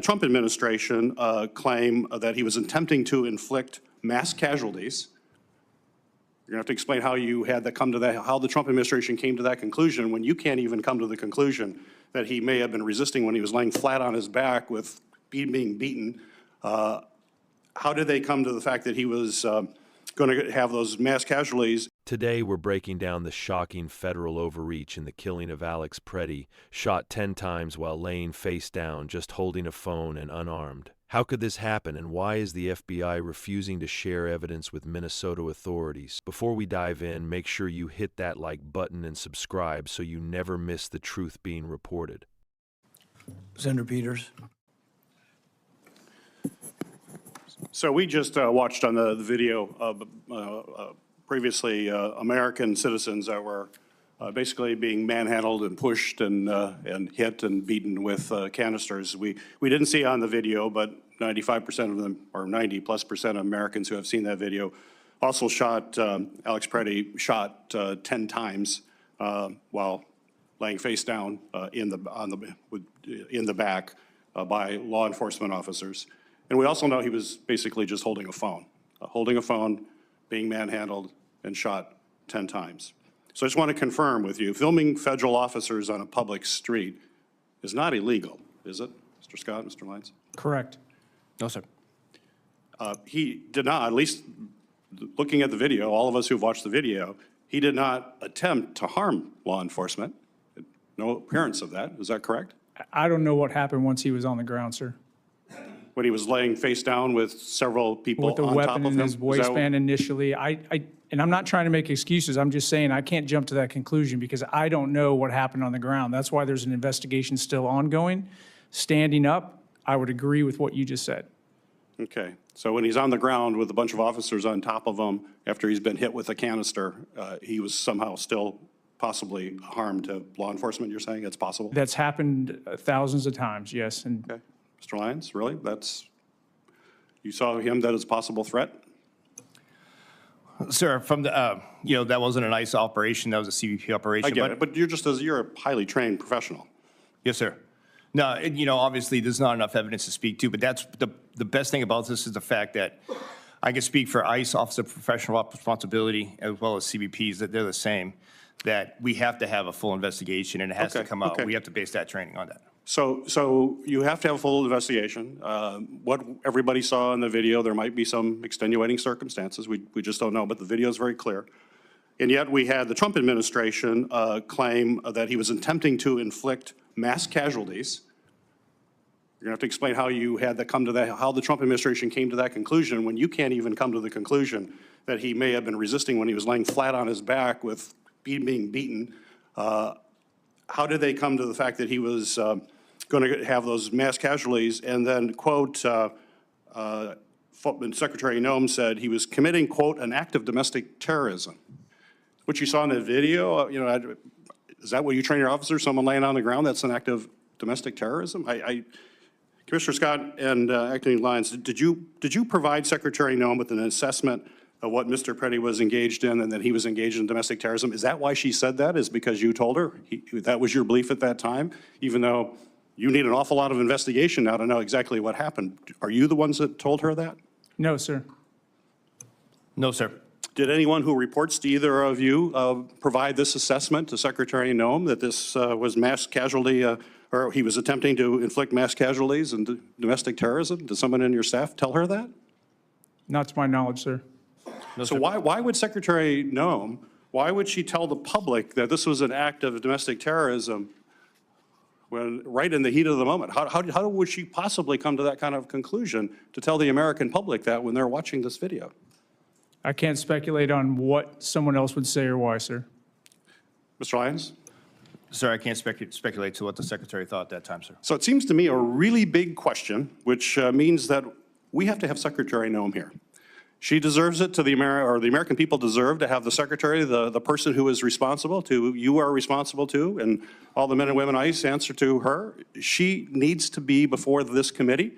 The Trump administration claim that he was attempting to inflict mass casualties. You're going to have to explain how you had that come to that, how the Trump administration came to that conclusion when you can't even come to the conclusion that he may have been resisting when he was laying flat on his back with being beaten. How did they come to the fact that he was going to have those mass casualties? Today, we're breaking down the shocking federal overreach in the killing of Alex Pretti, shot 10 times while laying face down, just holding a phone and unarmed. How could this happen, and why is the FBI refusing to share evidence with Minnesota authorities? Before we dive in, make sure you hit that like button and subscribe so you never miss the truth being reported. Senator Peters. So we just watched on the video of previously American citizens that were basically being manhandled and pushed and hit and beaten with canisters. We didn't see on the video, but 95% of them, or 90+% of Americans who have seen that video, also shot Alex Pretti shot 10 times while laying face down in the back by law enforcement officers. And we also know he was basically just holding a phone, being manhandled and shot 10 times. So I just want to confirm with you, filming federal officers on a public street is not illegal, is it, Mr. Scott, Mr. Lyons? Correct. No, sir. He did not, at least looking at the video, all of us who've watched the video, he did not attempt to harm law enforcement. No appearance of that. Is that correct? I don't know what happened once he was on the ground, sir. When he was laying face down with several people With a on top weapon of in him? his waistband initially. And I'm not trying to make excuses. I'm just saying I can't jump to that conclusion because I don't know what happened on the ground. That's why there's an investigation still ongoing. Standing up, I would agree with what you just said. Okay. So when he's on the ground with a bunch of officers on top of him after he's been hit with a canister, he was somehow still possibly harmed to law enforcement, you're saying? It's possible? That's happened thousands of times, yes. And Okay. Mr. Lyons, really? You saw him that as a possible threat? Sir, from the, that wasn't an ICE operation, that was a CBP operation. I get it, but you're a highly trained professional. Yes, sir. No, obviously, there's not enough evidence to speak to, but that's the best thing about this is the fact that I can speak for ICE, Office of Professional Responsibility, as well as CBPs, that they're the same, that we have to have a full investigation, and it has to come out. Okay. We have to base that training on that. So you have to have a full investigation. What everybody saw in the video, there might be some extenuating circumstances. We just don't know, but the video is very clear. And yet we had the Trump administration claim that he was attempting to inflict mass casualties. You're going to have to explain how you had that come to that, how the Trump administration came to that conclusion when you can't even come to the conclusion that he may have been resisting when he was laying flat on his back with being beaten. How did they come to the fact that he was going to have those mass casualties? And then, quote, Secretary Noem said he was committing, quote, an act of domestic terrorism. What you saw in the video, is that what you train your officers? Someone laying on the ground, that's an act of domestic terrorism? Commissioner Scott and Acting Lyons, did you provide Secretary Noem with an assessment of what Mr. Pretti was engaged in and that he was engaged in domestic terrorism? Is that why she said that? Is because you told her? That was your belief at that time? Even though you need an awful lot of investigation now to know exactly what happened. Are you the ones that told her that? no, sir. No, sir. Did anyone who reports to either of you provide this assessment to Secretary Noem that this was mass casualty, or he was attempting to inflict mass casualties and domestic terrorism? Did someone in your staff tell her that? Not to my knowledge, sir. No, So sir. why would Secretary Noem, why would she tell the public that this was an act of domestic terrorism when right in the heat of the moment? How would she possibly come to that kind of conclusion to tell the American public that when they're watching this video? I can't speculate on what someone else would say or why, sir. Mr. Lyons? Sir, I can't speculate to what the Secretary thought at that time, sir. So it seems to me a really big question, which means that we have to have Secretary Noem here. She deserves it to the American people deserve to have the Secretary, the person who is responsible to, you are responsible to, and all the men and women ICE answer to her. She needs to be before this committee.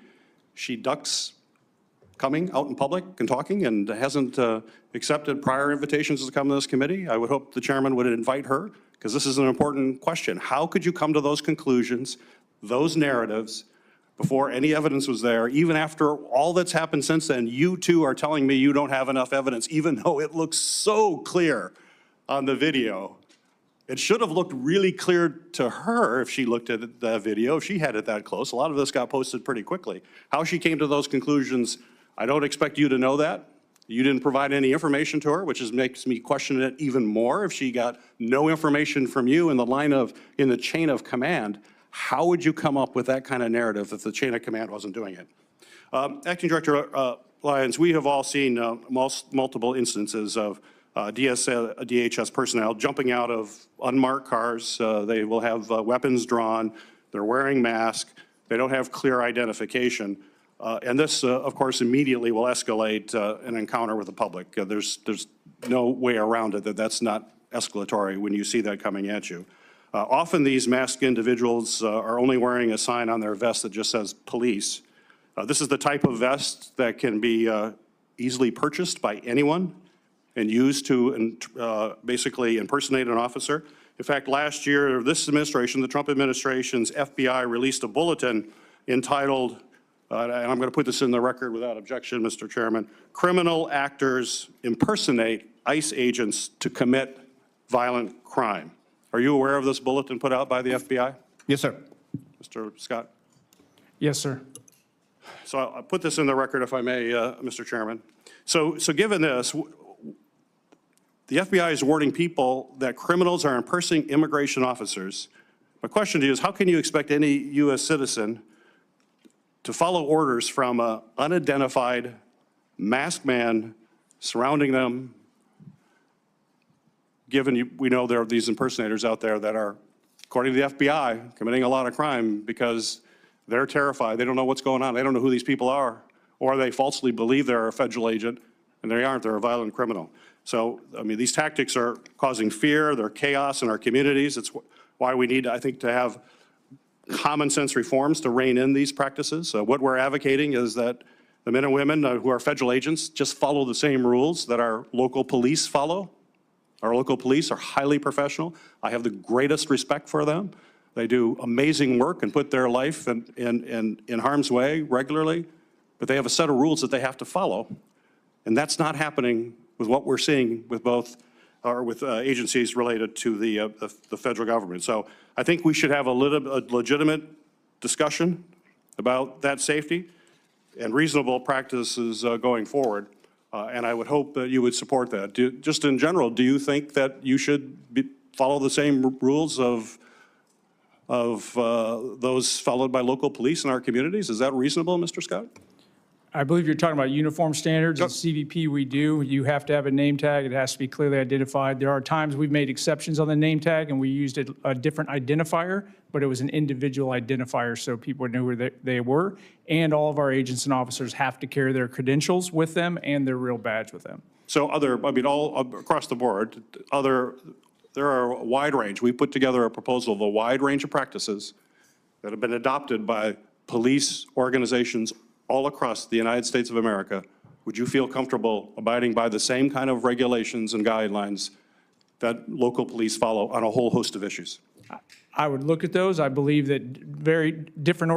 She ducks coming out in public and talking and hasn't accepted prior invitations to come to this committee. I would hope the chairman would invite her because this is an important question. How could you come to those conclusions, those narratives, before any evidence was there, even after all that's happened since then, you two are telling me you don't have enough evidence, even though it looks so clear on the video. It should have looked really clear to her if she looked at the video, if she had it that close. A lot of this got posted pretty quickly. How she came to those conclusions, I don't expect you to know that. You didn't provide any information to her, which makes me question it even more. If she got no information from you in the chain of command, how would you come up with that kind of narrative if the chain of command wasn't doing it? Acting Director Lyons, we have all seen multiple instances of DHS personnel jumping out of unmarked cars. They will have weapons drawn. They're wearing masks. They don't have clear identification. And this, of course, immediately will escalate an encounter with the public. There's no way around it that's not escalatory when you see that coming at you. Often these masked individuals are only wearing a sign on their vest that just says police. This is the type of vest that can be easily purchased by anyone and used to basically impersonate an officer. In fact, last year, this administration, the Trump administration's FBI released a bulletin entitled, and I'm going to put this in the record without objection, Mr. Chairman, "Criminal Actors Impersonate ICE Agents to Commit Violent Crime." Are you aware of this bulletin put out by the FBI? Yes, sir. Mr. Scott? Yes, sir. So I'll put this in the record if I may, Mr. Chairman. So given this, the FBI is warning people that criminals are impersonating immigration officers. My question to you is, how can you expect any U.S. citizen to follow orders from an unidentified masked man surrounding them, given we know there are these impersonators out there that are, according to the FBI, committing a lot of crime because they're terrified. They don't know what's going on. They don't know who these people are, or they falsely believe they're a federal agent, and they aren't. They're a violent criminal. So, I mean, these tactics are causing fear. They're chaos in our communities. It's why we need, I think, to have common sense reforms to rein in these practices. What we're advocating is that the men and women who are federal agents just follow the same rules that our local police follow. Our local police are highly professional. I have the greatest respect for them. They do amazing work and put their life in harm's way regularly, but they have a set of rules that they have to follow. And that's not happening with what we're seeing with with agencies related to the federal government. So I think we should have a legitimate discussion about that safety and reasonable practices going forward. And I would hope that you would support that. Just in general, do you think that you should follow the same rules of those followed by local police in our communities? Is that reasonable, Mr. Scott? I believe you're talking about uniform standards. At CBP, we do. You have to have a name tag. It has to be clearly identified. There are times we've made exceptions on the name tag, and we used a different identifier, but it was an individual identifier so people knew who they were. And all of our agents and officers have to carry their credentials with them and their real badge with them. So all across the board, there are a wide range. We put together a proposal of a wide range of practices that have been adopted by police organizations all across the United States of America. Would you feel comfortable abiding by the same kind of regulations and guidelines that local police follow on a whole host of issues? I would look at those. I believe that very different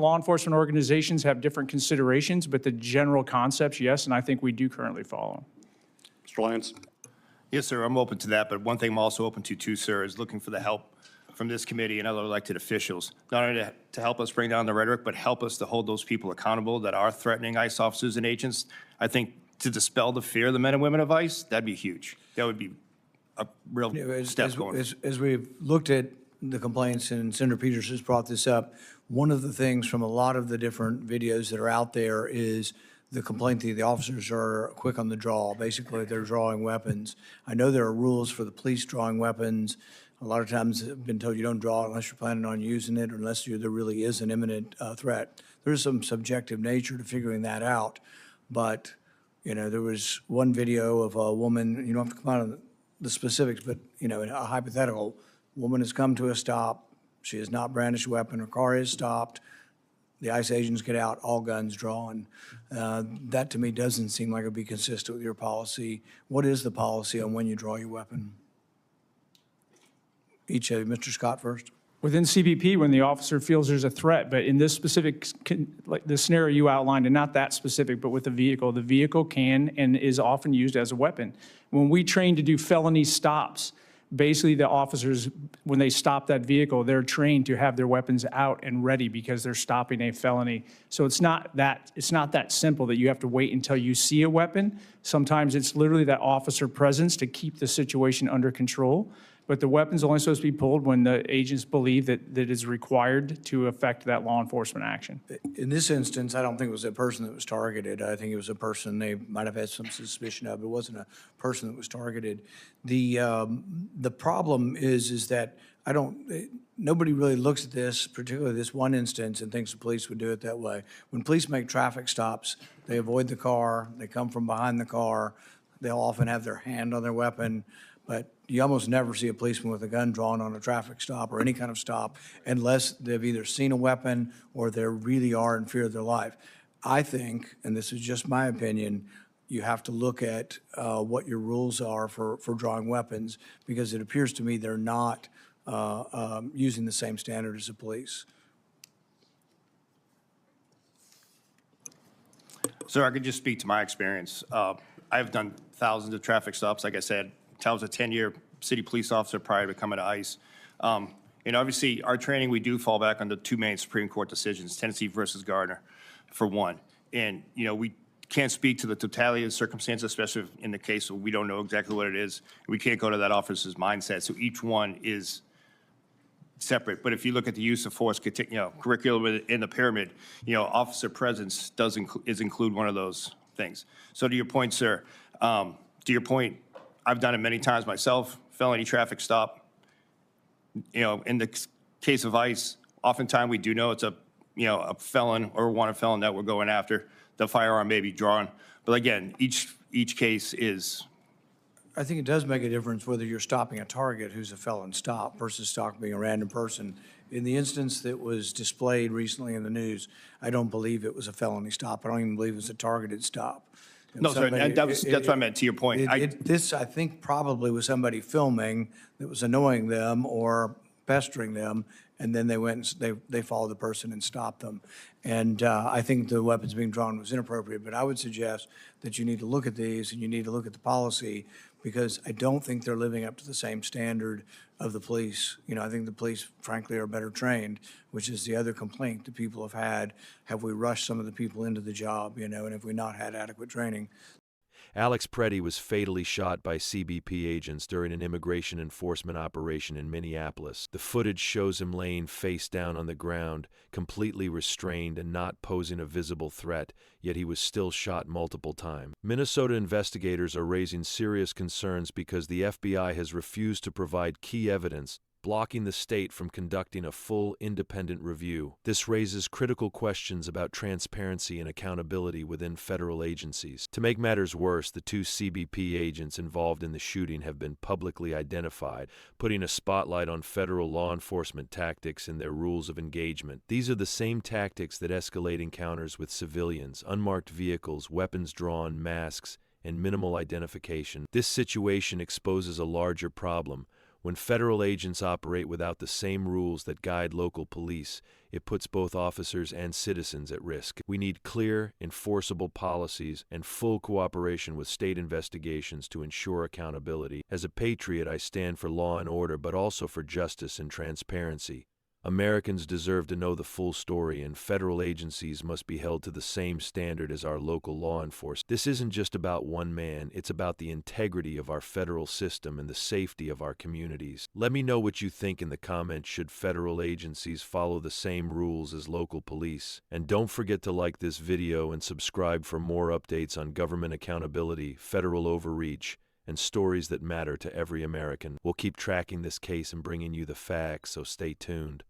law enforcement organizations have different considerations, but the general concepts, yes, and I think we do currently follow. Mr. Lyons? Yes, sir, I'm open to that, but one thing I'm also open to too, sir, is looking for the help from this committee and other elected officials, not only to help us bring down the rhetoric, but help us to hold those people accountable that are threatening ICE officers and agents. I think to dispel the fear of the men and women of ICE, that'd be huge. That would be a real step going. As we've looked at the complaints, and Senator Peters has brought this up, one of the things from a lot of the different videos that are out there is the complaint that the officers are quick on the draw. Basically, they're drawing weapons. I know there are rules for the police drawing weapons. A lot of times I've been told you don't draw it unless you're planning on using it or unless there really is an imminent threat. There's some subjective nature to figuring that out. But, you know, there was one video of a woman, you don't have to come out of the specifics, but, you know, a hypothetical woman has come to a stop. She has not brandished a weapon. Her car is stopped. The ICE agents get out, all guns drawn. That to me doesn't seem like it would be consistent with your policy. What is the policy on when you draw your weapon? Each of you, Mr. Scott first. Within CBP, when the officer feels there's a threat, but in this specific, like the scenario you outlined, and not that specific, but with the vehicle can and is often used as a weapon. When we train to do felony stops, basically the officers, when they stop that vehicle, they're trained to have their weapons out and ready because they're stopping a felony. So it's not that simple that you have to wait until you see a weapon. Sometimes it's literally that officer presence to keep the situation under control. But the weapon's only supposed to be pulled when the agents believe that it is required to affect that law enforcement action. In this instance, I don't think it was a person that was targeted. I think it was a person they might have had some suspicion of. It wasn't a person that was targeted. The problem is that nobody really looks at this, particularly this one instance, and thinks the police would do it that way. When police make traffic stops, they avoid the car, they come from behind the car, they'll often have their hand on their weapon, but you almost never see a policeman with a gun drawn on a traffic stop or any kind of stop unless they've either seen a weapon or they really are in fear of their life. I think, and this is just my opinion, you have to look at what your rules are for drawing weapons, because it appears to me they're not using the same standard as the police. Sir, I could just speak to my experience. I've done thousands of traffic stops. Like I said, I was a 10-year city police officer prior to coming to ICE. And obviously, our training, we do fall back on the two main Supreme Court decisions, Tennessee versus Gardner, for one. And, we can't speak to the totality of the circumstances, especially in the case where we don't know exactly what it is. We can't go to that officer's mindset. So each one is separate. But if you look at the use of force, curriculum in the pyramid, officer presence is include one of those things. So to your point, sir, I've done it many times myself, felony traffic stop. In the case of ICE, oftentimes we do know it's a felon or wanted felon that we're going after. The firearm may be drawn. But again, each case is. I think it does make a difference whether you're stopping a target who's a felon stop versus stopping a random person. In the instance that was displayed recently in the news, I don't believe it was a felony stop. I don't even believe it was a targeted stop. No, sir, that's what I meant, to your point. This, I think, probably was somebody filming that was annoying them or pestering them, and then they went and they followed the person and stopped them. And I think the weapons being drawn was inappropriate, but I would suggest that you need to look at these and you need to look at the policy, because I don't think they're living up to the same standard of the police. I think the police, frankly, are better trained, which is the other complaint that people have had. Have we rushed some of the people into the job, and have we not had adequate training? Alex Pretti was fatally shot by CBP agents during an immigration enforcement operation in Minneapolis. The footage shows him laying face down on the ground, completely restrained and not posing a visible threat, yet he was still shot multiple times. Minnesota investigators are raising serious concerns because the FBI has refused to provide key evidence, blocking the state from conducting a full independent review. This raises critical questions about transparency and accountability within federal agencies. To make matters worse, the two CBP agents involved in the shooting have been publicly identified, putting a spotlight on federal law enforcement tactics and their rules of engagement. These are the same tactics that escalate encounters with civilians, unmarked vehicles, weapons drawn, masks, and minimal identification. This situation exposes a larger problem. When federal agents operate without the same rules that guide local police, it puts both officers and citizens at risk. We need clear, enforceable policies and full cooperation with state investigations to ensure accountability. As a patriot, I stand for law and order, but also for justice and transparency. Americans deserve to know the full story, and federal agencies must be held to the same standard as our local law enforcement. This isn't just about one man, it's about the integrity of our federal system and the safety of our communities. Let me know what you think in the comments. Should federal agencies follow the same rules as local police? And don't forget to like this video and subscribe for more updates on government accountability, federal overreach, and stories that matter to every American. We'll keep tracking this case and bringing you the facts, so stay tuned.